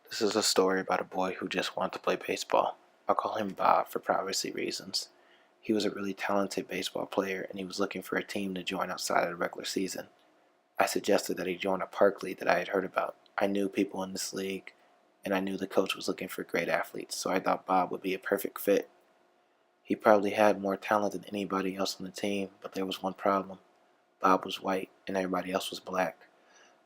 This is a story about a boy who just wanted to play baseball. I'll call him Bob for privacy reasons. He was a really talented baseball player and he was looking for a team to join outside of the regular season. I suggested that he join a park league that I had heard about. I knew people in this league and I knew the coach was looking for great athletes, so I thought Bob would be a perfect fit. He probably had more talent than anybody else on the team, but there was one problem. Bob was white and everybody else was black.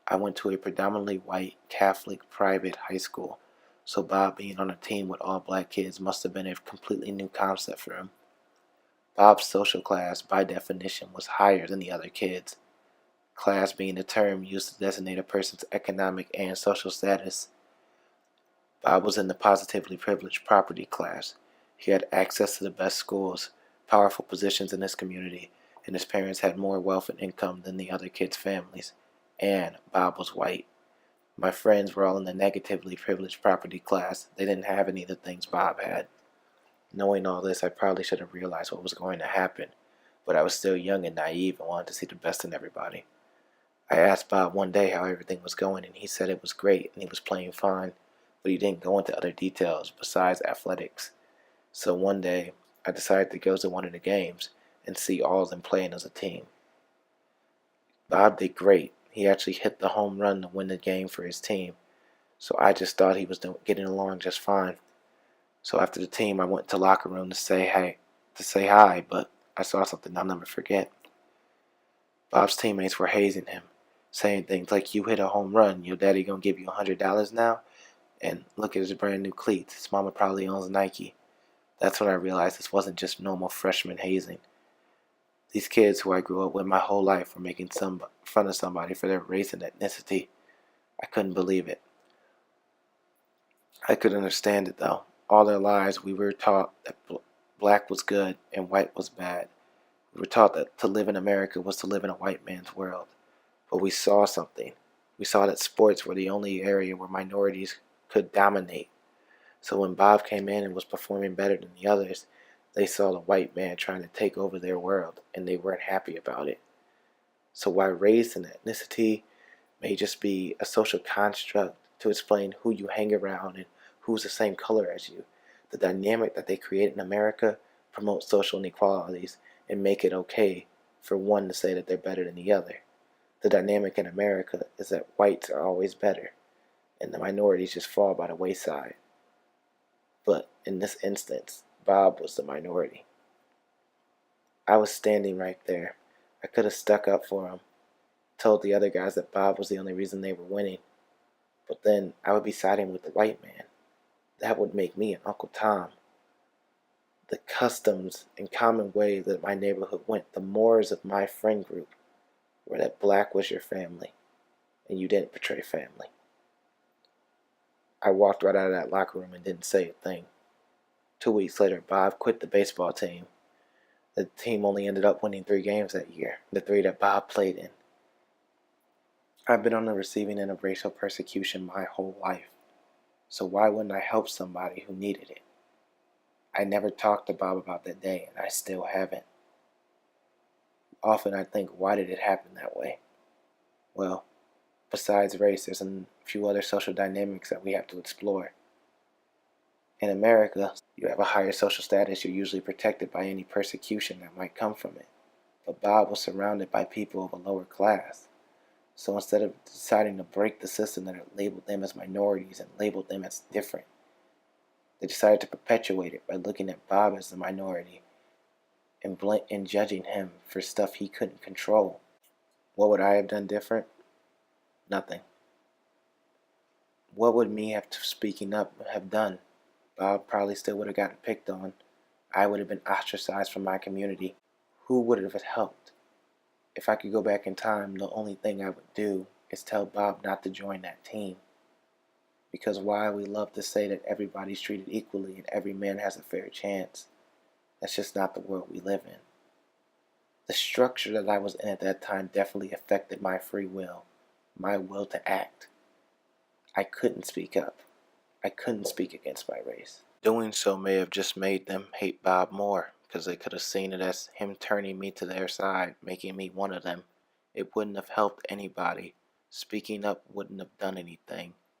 I went to a predominantly white Catholic private high school, so Bob being on a team with all black kids must have been a completely new concept for him. Bob's social class, by definition, was higher than the other kids, class being the term used to designate a person's economic and social status. Bob was in the positively privileged property class. He had access to the best schools, powerful positions in his community, and his parents had more wealth and income than the other kids' families. And Bob was white. My friends were all in the negatively privileged property class. They didn't have any of the things Bob had. Knowing all this, I probably should have realized what was going to happen, but I was still young and naive and wanted to see the best in everybody. I asked Bob one day how everything was going, and he said it was great and he was playing fine, but he didn't go into other details besides athletics. So one day, I decided to go to one of the games and see all of them playing as a team. Bob did great. He actually hit the home run to win the game for his team, so I just thought he was getting along just fine. So after the team, I went to the locker room to say hi, but I saw something I'll never forget. Bob's teammates were hazing him, saying things like, "You hit a home run, your daddy gonna give you $100 now?" And look at his brand new cleats, his mama probably owns Nike. That's when I realized this wasn't just normal freshman hazing. These kids who I grew up with my whole life were making fun of somebody for their race and ethnicity. I couldn't believe it. I could understand it though. All their lives we were taught that black was good and white was bad. We were taught that to live in America was to live in a white man's world. But we saw something. We saw that sports were the only area where minorities could dominate. So when Bob came in and was performing better than the others, they saw the white man trying to take over their world, and they weren't happy about it. So while race and ethnicity may just be a social construct to explain who you hang around and who's the same color as you, the dynamic that they create in America promotes social inequalities and make it okay for one to say that they're better than the other. The dynamic in America is that whites are always better, and the minorities just fall by the wayside. But in this instance, Bob was the minority. I was standing right there. I could have stuck up for him, told the other guys that Bob was the only reason they were winning, but then I would be siding with the white man. That would make me an Uncle Tom. The customs and common way that my neighborhood went, the mores of my friend group, were that black was your family, and you didn't betray family. I walked right out of that locker room and didn't say a thing. 2 weeks later, Bob quit the baseball team. The team only ended up winning 3 games that year, the 3 that Bob played in. I've been on the receiving end of racial persecution my whole life, so why wouldn't I help somebody who needed it? I never talked to Bob about that day, and I still haven't. Often I think, why did it happen that way? Well, besides race, there's a few other social dynamics that we have to explore. In America, you have a higher social status, you're usually protected by any persecution that might come from it. But Bob was surrounded by people of a lower class. So instead of deciding to break the system that labeled them as minorities and labeled them as different, they decided to perpetuate it by looking at Bob as the minority and judging him for stuff he couldn't control. What would I have done different? Nothing. What would me speaking up have done? Bob probably still would have gotten picked on. I would have been ostracized from my community. Who would it have helped? If I could go back in time, the only thing I would do is tell Bob not to join that team. Because while we love to say that everybody's treated equally and every man has a fair chance, that's just not the world we live in. The structure that I was in at that time definitely affected my free will, my will to act. I couldn't speak up. I couldn't speak against my race. Doing so may have just made them hate Bob more, because they could have seen it as him turning me to their side, making me one of them. It wouldn't have helped anybody. Speaking up wouldn't have done anything.